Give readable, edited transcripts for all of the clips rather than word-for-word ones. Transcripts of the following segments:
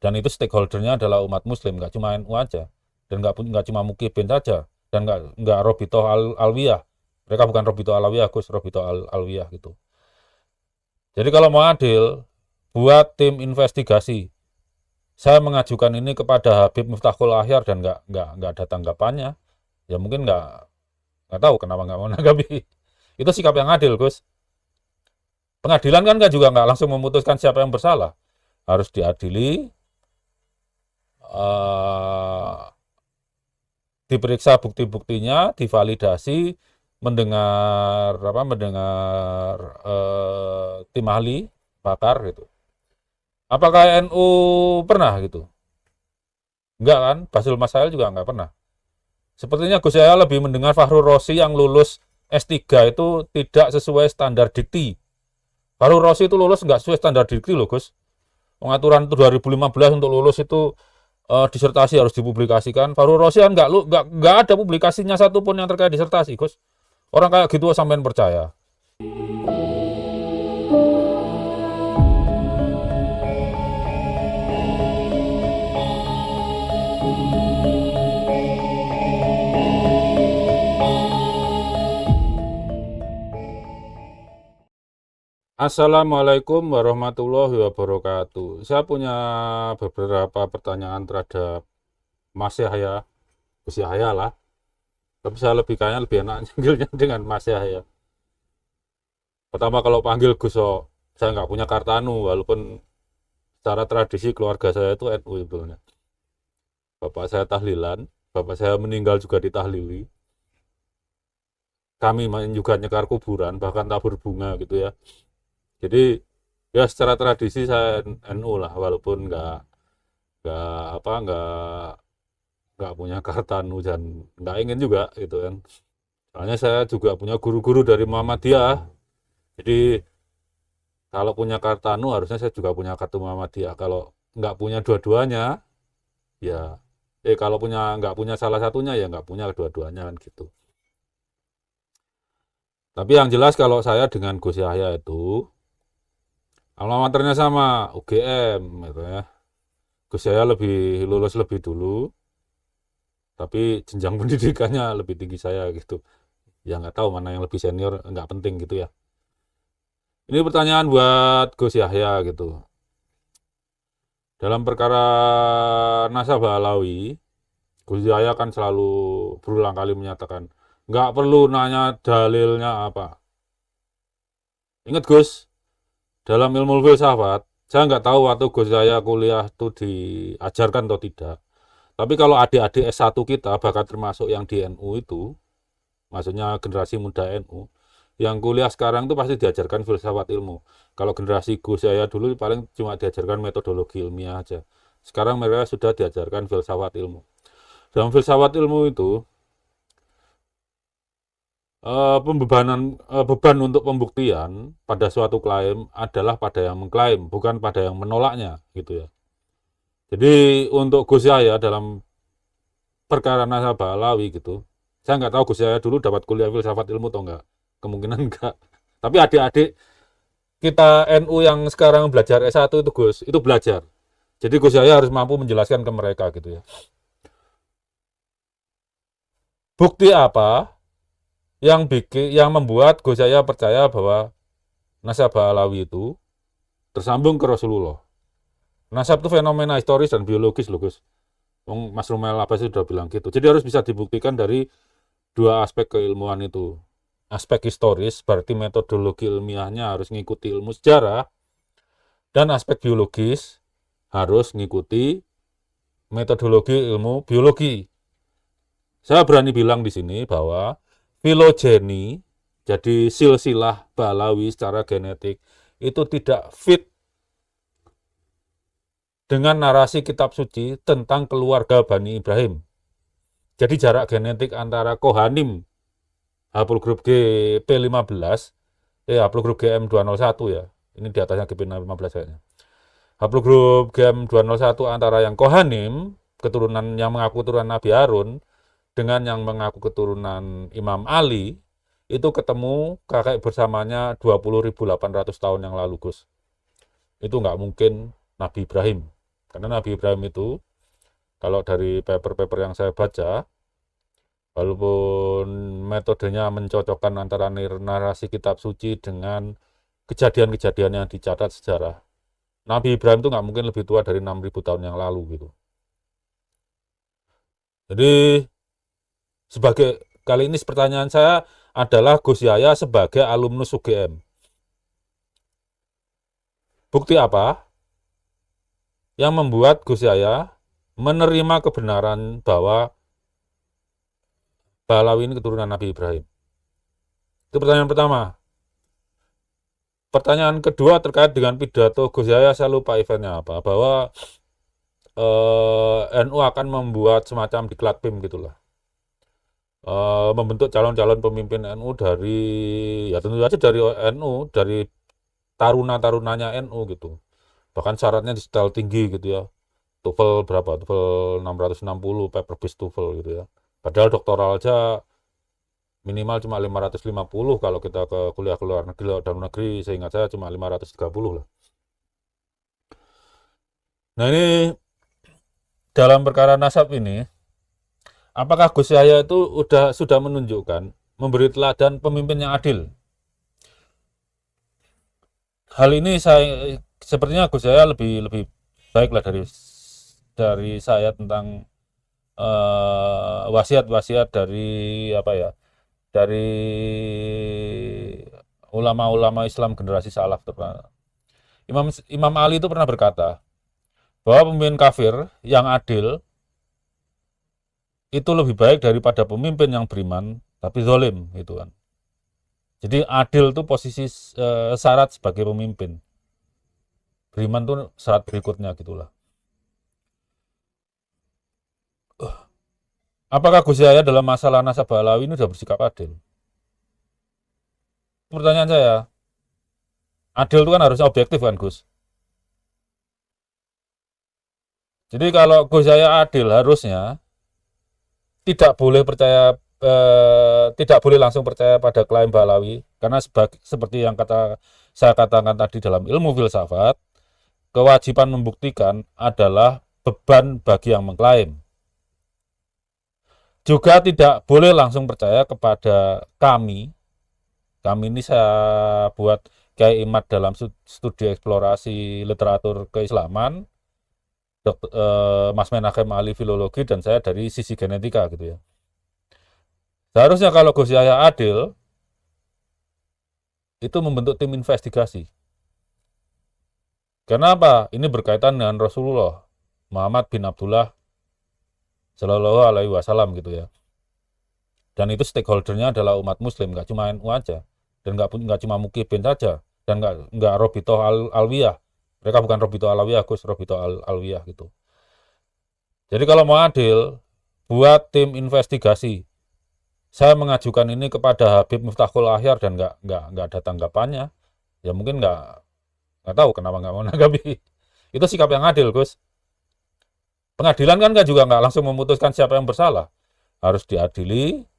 Dan itu stakeholdernya adalah umat muslim, nggak cuma NU aja. Dan nggak cuma Mukibin saja. Dan nggak Robito Alwiyah. Mereka bukan Robito Alawiyah, Gus, Robito Alwiyah gitu. Jadi kalau mau adil, buat tim investigasi. Saya mengajukan ini kepada Habib Miftahul Ahyar dan nggak ada tanggapannya. Ya mungkin nggak tahu kenapa nggak mau nanggapi. Itu sikap yang adil, Gus. Pengadilan kan juga nggak langsung memutuskan siapa yang bersalah. Harus diadili, diperiksa bukti-buktinya, divalidasi, mendengar tim ahli, pakar gitu. Apakah NU pernah gitu? Enggak kan? Basil Masail juga enggak pernah. Sepertinya Gus Yahya lebih mendengar Fahru Rosi yang lulus S3 itu tidak sesuai standar dikti. Fahru Rosi itu lulus enggak sesuai standar dikti loh, Gus. Pengaturan 2015 untuk lulus itu disertasi harus dipublikasikan. Fahru Rosi kan enggak ada publikasinya satupun yang terkait disertasi, Gus. Orang kayak gitu sampean percaya. Assalamualaikum warahmatullahi wabarakatuh. Saya punya beberapa pertanyaan terhadap Mas Yahya, Gus Yahya lah. Tapi saya kayaknya lebih enak panggilnya dengan Mas Yahya. Pertama kalau panggil Gus, saya nggak punya Kartanu, walaupun secara tradisi keluarga saya itu NU sebetulnya. Bapak saya tahlilan, bapak saya meninggal juga ditahlili. Kami juga nyekar kuburan, bahkan tabur bunga gitu ya. Jadi ya secara tradisi saya NU lah, walaupun nggak punya Kartanu dan nggak ingin juga gitu kan. Soalnya saya juga punya guru-guru dari Muhammadiyah. Jadi kalau punya Kartanu harusnya saya juga punya kartu Muhammadiyah. Kalau nggak punya dua-duanya, ya kalau nggak punya salah satunya ya nggak punya kedua-duanya kan gitu. Tapi yang jelas kalau saya dengan Gus Yahya itu alma maternya sama UGM gitu ya. Gus Yahya lulus lebih dulu, tapi jenjang pendidikannya lebih tinggi saya gitu. Ya nggak tahu mana yang lebih senior, nggak penting gitu ya. Ini pertanyaan buat Gus Yahya gitu. Dalam perkara nasabah Alawi, Gus Yahya kan selalu berulang kali menyatakan nggak perlu nanya dalilnya apa. Ingat Gus, dalam ilmu filsafat, saya nggak tahu waktu Gus Yahya kuliah itu diajarkan atau tidak. Tapi kalau adik-adik S1 kita, bahkan termasuk yang di NU itu, maksudnya generasi muda NU, yang kuliah sekarang itu pasti diajarkan filsafat ilmu. Kalau generasi Gus Yahya dulu paling cuma diajarkan metodologi ilmiah aja. Sekarang mereka sudah diajarkan filsafat ilmu. Dalam filsafat ilmu itu, beban untuk pembuktian pada suatu klaim adalah pada yang mengklaim, bukan pada yang menolaknya, gitu ya. Jadi untuk Gus Yahya dalam perkara nasabah Alawi gitu, saya nggak tahu Gus Yahya dulu dapat kuliah filsafat ilmu atau enggak, kemungkinan enggak. Tapi adik-adik kita NU yang sekarang belajar S1 itu Gus, itu belajar. Jadi Gus Yahya harus mampu menjelaskan ke mereka gitu ya. Bukti apa yang membuat Gus Yahya percaya bahwa nasabah Alawi itu tersambung ke Rasulullah? Nasab itu fenomena historis dan biologis loh Gus. Mas Rumel Abbas sudah bilang gitu. Jadi harus bisa dibuktikan dari dua aspek keilmuan itu. Aspek historis berarti metodologi ilmiahnya harus ngikuti ilmu sejarah, dan aspek biologis harus ngikuti metodologi ilmu biologi. Saya berani bilang di sini bahwa filogeni, jadi silsilah Balawi secara genetik, itu tidak fit dengan narasi kitab suci tentang keluarga Bani Ibrahim. Jadi jarak genetik antara Kohanim, haplogrup GP15, haplogrup GM201 ya, ini di atasnya GP15 kayaknya. Haplogrup GM201 antara yang Kohanim, keturunan yang mengaku keturunan Nabi Harun, dengan yang mengaku keturunan Imam Ali, itu ketemu kakek bersamanya 20.800 tahun yang lalu, Gus. Itu nggak mungkin Nabi Ibrahim. Karena Nabi Ibrahim itu, kalau dari paper-paper yang saya baca, walaupun metodenya mencocokkan antara narasi kitab suci dengan kejadian-kejadian yang dicatat sejarah, Nabi Ibrahim itu nggak mungkin lebih tua dari 6.000 tahun yang lalu gitu. Jadi sebagai kali ini pertanyaan saya adalah Gus Yahya sebagai alumnus UGM. Bukti apa yang membuat Gus Yahya menerima kebenaran bahwa Balawi ini keturunan Nabi Ibrahim? Itu pertanyaan pertama. Pertanyaan kedua terkait dengan pidato Gus Yahya, saya lupa eventnya apa, bahwa NU akan membuat semacam diklat PIM gitulah. Membentuk calon-calon pemimpin NU dari, ya tentu saja dari NU, dari taruna-tarunanya NU gitu. Bahkan syaratnya di setel tinggi gitu ya. TOEFL berapa? TOEFL 660, paper based TOEFL gitu ya. Padahal doktoral aja minimal cuma 550 kalau kita ke kuliah ke luar negeri, dalam negeri seingat saya cuma 530 lah. Nah ini dalam perkara nasab ini, apakah Gus Yahya itu sudah menunjukkan, memberi teladan pemimpin yang adil? Hal ini sepertinya Gus Yahya lebih baik lah dari saya tentang wasiat-wasiat dari apa ya, dari ulama-ulama Islam generasi salaf. Imam Ali itu pernah berkata bahwa pemimpin kafir yang adil itu lebih baik daripada pemimpin yang beriman tapi zalim gitu kan. Jadi adil itu posisi syarat sebagai pemimpin. Beriman itu syarat berikutnya gitulah. Apakah Gus Yahya dalam masalah nasab Balawi ini sudah bersikap adil? Pertanyaan saya, adil itu kan harusnya objektif kan Gus? Jadi kalau Gus Yahya adil harusnya tidak boleh langsung percaya pada klaim Balawi, karena seperti yang saya katakan tadi dalam ilmu filsafat, kewajiban membuktikan adalah beban bagi yang mengklaim. Juga tidak boleh langsung percaya kepada kami ini saya buat Kiai Imad dalam studi eksplorasi literatur keislaman, Mas Menachem Ali filologi, dan saya dari sisi genetika gitu ya. Seharusnya kalau Gus Yahya adil, itu membentuk tim investigasi. Kenapa? Ini berkaitan dengan Rasulullah Muhammad bin Abdullah Shallallahu Alaihi Wasallam gitu ya. Dan itu stakeholdernya adalah umat Muslim, nggak cuma NU aja, dan nggak cuma Mukibin saja, dan nggak Robitoh Alwiyah. Mereka bukan Robitoh Alawiyah, Gus, Robitoh Alwiyah gitu. Jadi kalau mau adil, buat tim investigasi. Saya mengajukan ini kepada Habib Miftahul Ahyar dan nggak ada tanggapannya. Ya mungkin nggak tahu kenapa nggak mau nanggapi. Itu sikap yang adil, Gus. Pengadilan kan juga nggak langsung memutuskan siapa yang bersalah. Harus diadili,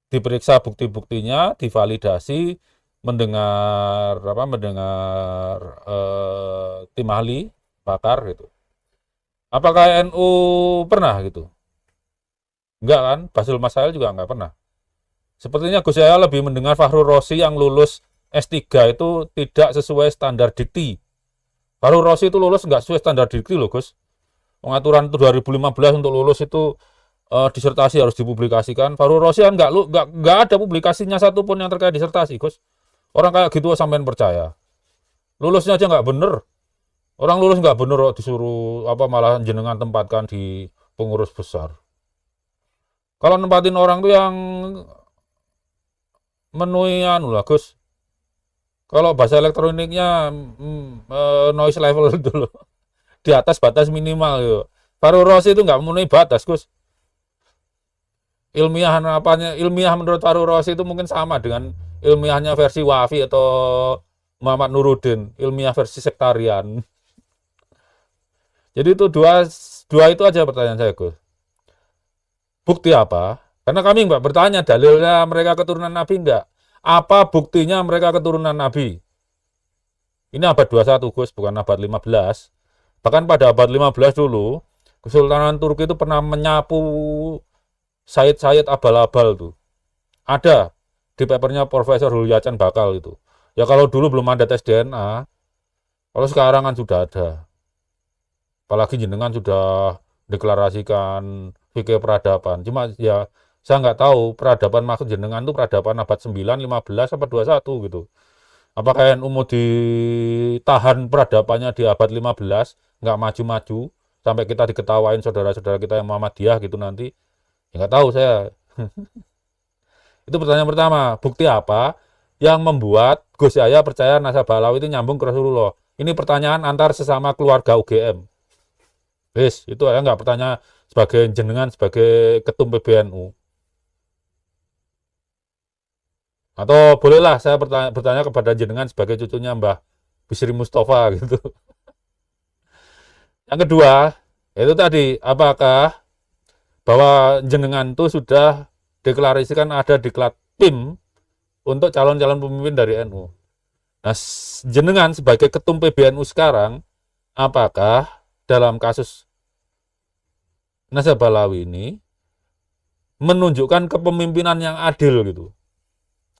diperiksa bukti-buktinya, divalidasi, mendengar tim ahli, pakar gitu. Apakah NU pernah gitu? Enggak kan? Basul Masail juga enggak pernah. Sepertinya Gus Yahya lebih mendengar Fahru Rosi yang lulus S3 itu tidak sesuai standar dikti. Fahru Rosi itu lulus enggak sesuai standar dikti loh Gus. Pengaturan itu 2015 untuk lulus itu disertasi harus dipublikasikan. Fahru Rosi kan enggak ada publikasinya satupun yang terkait disertasi Gus. Orang kayak gitu sampean percaya. Lulusnya aja enggak bener. Orang lulus nggak bener disuruh malah jenengan tempatkan di pengurus besar. Kalau nempatin orang tuh yang menuhi lah Gus. Kalau bahasa elektroniknya noise level dulu di atas batas minimal yo. Fahru Rosi itu nggak memenuhi batas Gus. Ilmiah menurut Fahru Rosi itu mungkin sama dengan ilmiahnya versi Wafi atau Muhammad Nuruddin, ilmiah versi sektarian. Jadi itu dua itu aja pertanyaan saya Gus. Bukti apa? Karena kami nggak bertanya dalilnya mereka keturunan Nabi enggak. Apa buktinya mereka keturunan Nabi? Ini abad 21 Gus, bukan abad 15. Bahkan pada abad 15 dulu, Kesultanan Turki itu pernah menyapu Said-Said abal-abal tuh. Ada di papernya Profesor Hulyacan Bakal itu. Ya kalau dulu belum ada tes DNA, kalau sekarang kan sudah ada. Apalagi jenengan sudah deklarasikan fikih peradaban. Cuma ya saya nggak tahu peradaban maksud jenengan itu peradaban abad 9, 15, apa 21 gitu. Apakah NU mau ditahan peradabannya di abad 15, nggak maju-maju, sampai kita diketawain saudara-saudara kita yang Muhammadiyah gitu nanti? Ya nggak tahu saya. Itu pertanyaan pertama. Bukti apa yang membuat Gus Yahya percaya nasabah Alawi itu nyambung ke Rasulullah? Ini pertanyaan antar sesama keluarga UGM. Wis, itu ya nggak pertanyaan sebagai jenengan sebagai ketum PBNU. Atau bolehlah saya bertanya kepada jenengan sebagai cucunya Mbah Bisri Mustafa gitu. Yang kedua, itu tadi, apakah bahwa jenengan itu sudah deklarasikan ada diklat PIM untuk calon-calon pemimpin dari NU. Nah, jenengan sebagai ketum PBNU sekarang, apakah dalam kasus nasabah Alawi ini menunjukkan kepemimpinan yang adil gitu?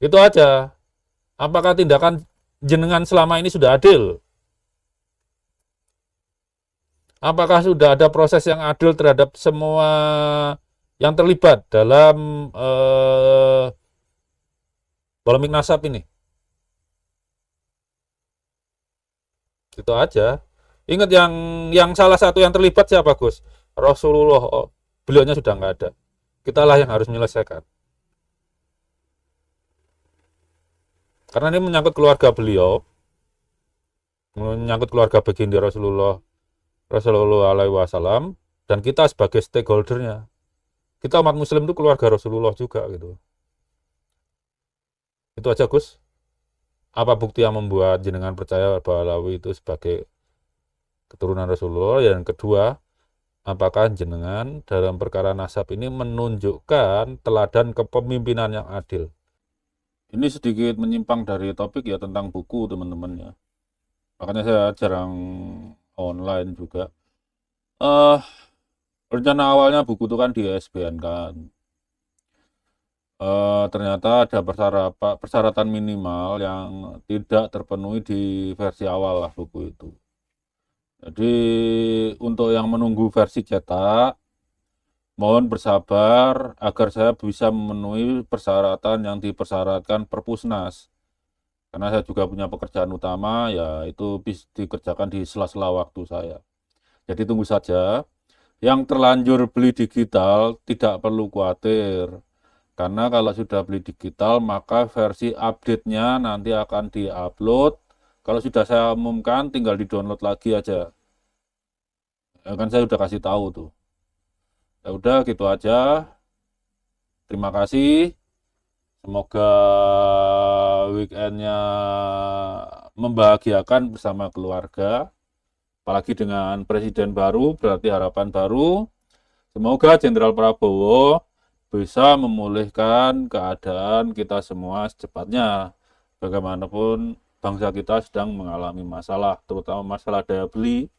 Itu aja. Apakah tindakan jenengan selama ini sudah adil? Apakah sudah ada proses yang adil terhadap semua yang terlibat dalam polemik nasab ini? Itu aja. Ingat yang salah satu yang terlibat siapa, Gus? Rasulullah. Oh, beliaunya sudah nggak ada. Kitalah yang harus menyelesaikan. Karena ini menyangkut keluarga beliau, menyangkut keluarga baginda Rasulullah alaihi wasallam, dan kita sebagai stakeholdernya. Kita umat muslim itu keluarga Rasulullah juga gitu. Itu aja Gus. Apa bukti yang membuat jenengan percaya bahwa Alawi itu sebagai keturunan Rasulullah? Yang kedua, apakah jenengan dalam perkara nasab ini menunjukkan teladan kepemimpinan yang adil? Ini sedikit menyimpang dari topik ya tentang buku teman-teman ya. Makanya saya jarang online juga. Rencana awalnya buku itu kan di ISBN kan. Ternyata ada persyaratan minimal yang tidak terpenuhi di versi awal lah buku itu. Jadi untuk yang menunggu versi cetak, mohon bersabar agar saya bisa memenuhi persyaratan yang dipersyaratkan Perpusnas. Karena saya juga punya pekerjaan utama, ya itu bisa dikerjakan di sela-sela waktu saya. Jadi tunggu saja. Yang terlanjur beli digital tidak perlu khawatir. Karena kalau sudah beli digital, maka versi update-nya nanti akan di-upload. Kalau sudah saya umumkan, tinggal di-download lagi aja. Ya kan saya udah kasih tahu tuh. Ya udah gitu aja. Terima kasih. Semoga weekendnya membahagiakan bersama keluarga. Apalagi dengan presiden baru, berarti harapan baru. Semoga Jenderal Prabowo bisa memulihkan keadaan kita semua secepatnya. Bagaimanapun bangsa kita sedang mengalami masalah, terutama masalah daya beli.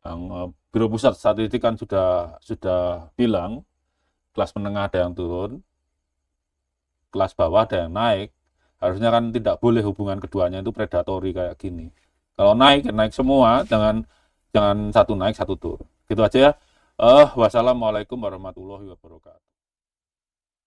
Yang Biro Pusat Statistik kan sudah bilang kelas menengah ada yang turun, kelas bawah ada yang naik. Harusnya kan tidak boleh hubungan keduanya itu predatori kayak gini. Kalau naik, ya naik semua, jangan satu naik satu turun. Gitu aja ya. Wassalamualaikum warahmatullahi wabarakatuh.